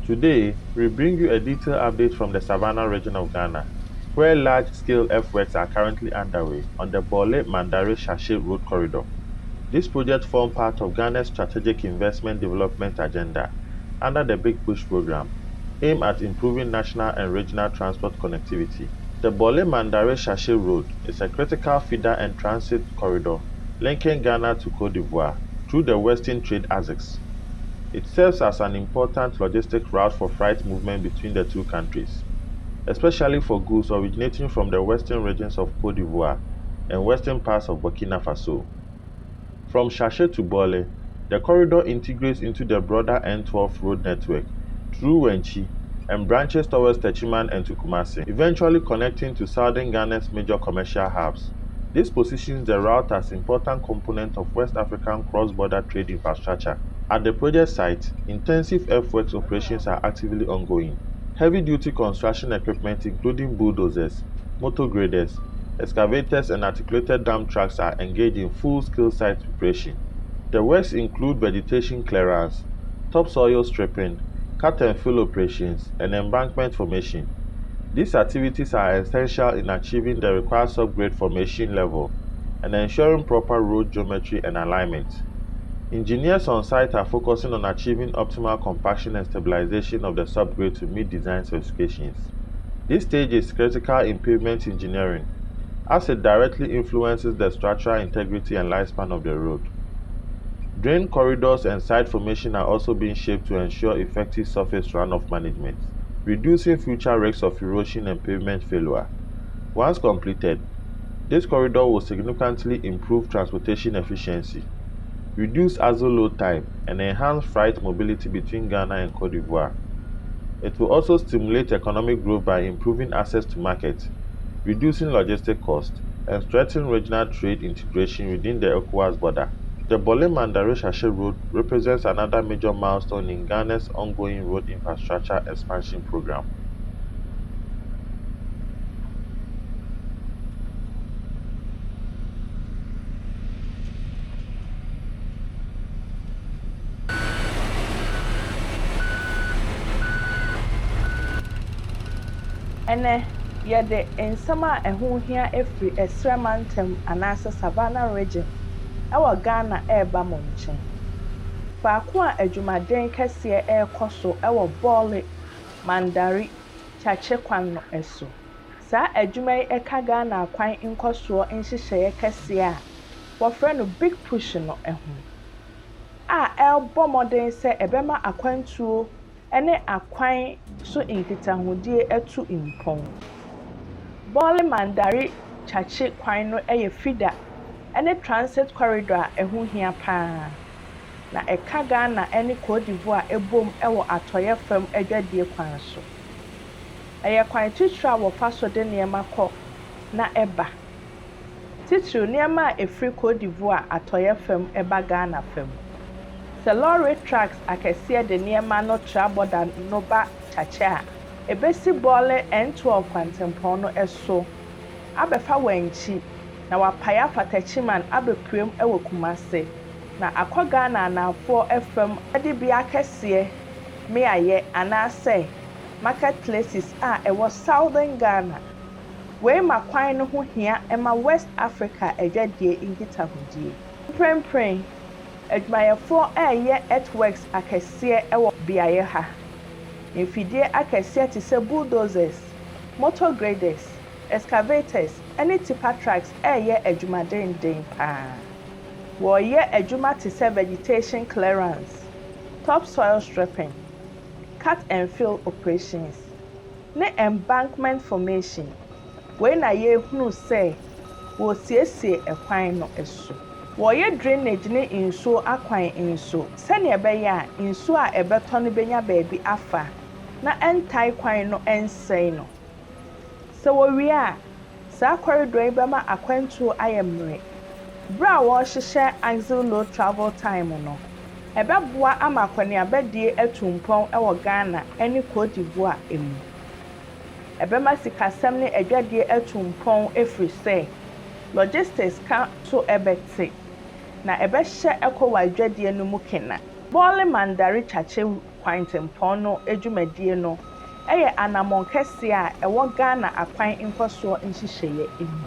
Today, we bring you a detailed update from the Savannah Region of Ghana, where large-scale earthworks are currently underway on the Bole Mandari Chache Road corridor. This project forms part of Ghana's strategic investment development agenda under the Big Push program, aimed at improving national and regional transport connectivity. The Bole Mandari Chache Road is a critical feeder and transit corridor linking Ghana to Côte d'Ivoire through the Western Trade Axis. It serves as an important logistic route for freight movement between the two countries, especially for goods originating from the western regions of Côte d'Ivoire and western parts of Burkina Faso. From Chache to Bole, the corridor integrates into the broader N12 road network through Wenchi and branches towards Techiman and to Kumasi, eventually connecting to southern Ghana's major commercial hubs. This positions the route as an important component of West African cross-border trade infrastructure. At the project site, intensive earthworks operations are actively ongoing. Heavy-duty construction equipment including bulldozers, motor graders, excavators and articulated dump trucks are engaged in full-scale site preparation. The works include vegetation clearance, topsoil stripping, cut and fill operations, and embankment formation. These activities are essential in achieving the required subgrade formation level and ensuring proper road geometry and alignment. Engineers on site are focusing on achieving optimal compaction and stabilization of the subgrade to meet design specifications. This stage is critical in pavement engineering, as it directly influences the structural integrity and lifespan of the road. Drain corridors and site formation are also being shaped to ensure effective surface runoff management, reducing future risks of erosion and pavement failure. Once completed, this corridor will significantly improve transportation efficiency, reduce axle load time, and enhance freight mobility between Ghana and Côte d'Ivoire. It will also stimulate economic growth by improving access to markets, reducing logistic costs, and strengthening regional trade integration within the ECOWAS border. The Bole Mandari Chache Road represents another major milestone in Ghana's ongoing road infrastructure expansion program. Ene yɛde nsɛm a ɛho hia efiri Esremantam anaasɛ Savannah Region ɛwɔ Ghana ɛreba mo nkyɛn. Faako a adwumaden kɛseɛ ɛrekɔ so ɛwɔ Bole Mandari Chache kwan no ɛso. Saa adwuma yi ɛka Ghana kwan nkɔsoɔ nhyehyɛeɛ kɛseɛ a wɔfrɛ no Big Push no ɛho. A ɛrebɔ mmɔden sɛ ɛbɛma akwantuo ɛne akwan so nkitahodie ɛtu mpɔn. Bole Mandari Chache kwan no ɛyɛ feeder ɛne transit corridor a ɛho hia paa. Na ɛka Ghana ɛne Côte d'Ivoire ɛbom ɛwɔ atɔyɛ fam adwadie kwan so. Ɛyɛ kwan titiri a wɔfa so de nneɛma kɔ na ɛba. Titiri nneɛma a ɛfiri Côte d'Ivoire atɔyɛ fam ɛba Ghana fam. Sɛ lorry trucks akɛseɛ de nneɛma no tra border no ba Chache a ebesi Bole N12 kwantempɔn no ɛso abɛfa Wenchi na wapae afa Techiman abɛpuem ɛwɔ Kumasi na akɔ Ghana anafoɔ ɛfam ɛde bi akɛseɛ meayɛ anaasɛ marketplaces a ɛwɔ southern Ghana. Wei ma kwan no ho hia ɛma West Africa adwadie nkitahodie. Mprempren adwumayɛfoɔ ɛyɛ Earthworks akɛseɛ ɛwɔ beaeɛ ha. Mfidie akɛseɛ te sɛ bulldozers, motor graders, excavators, ɛne tipper trucks ɛyɛ adwumadenden paa. Wɔyɛ adwuma te sɛ vegetation clearance, topsoil stripping, cut and fill operations, ne embankment formation. Wei na yɛhunu sɛ wɔsiesie ɛkwan no ɛso. Wɔyɛ drainage ne nsuo akwan nso sɛnea ɛbɛyɛ a nsuo a ɛbɛtɔ no benya baabi afa na ɛntae kwan no ɛnsɛe no. Sɛ wɔwie a saa corridor yi bɛma akwantuo ayɛ mmere. Bere a wɔrehyehyɛ axle load travel time no, ɛbɛboa ama akɔneabadie atu mpɔn ɛwɔ Ghana ɛne Côte d'Ivoire emu. Ɛbɛma sikasɛm ne adwadie atu mpɔn ɛfiri sɛ logistics ka so na ɛbɛhyɛ ɛkɔ wɔ adwadie no mu kena. Bole Mandari Chache kwantempɔn no dwumadie no yɛ anammɔn kɛseɛ a ɛwɔ Ghana akwan nkɔsoɔ nhyehyɛeɛ mu.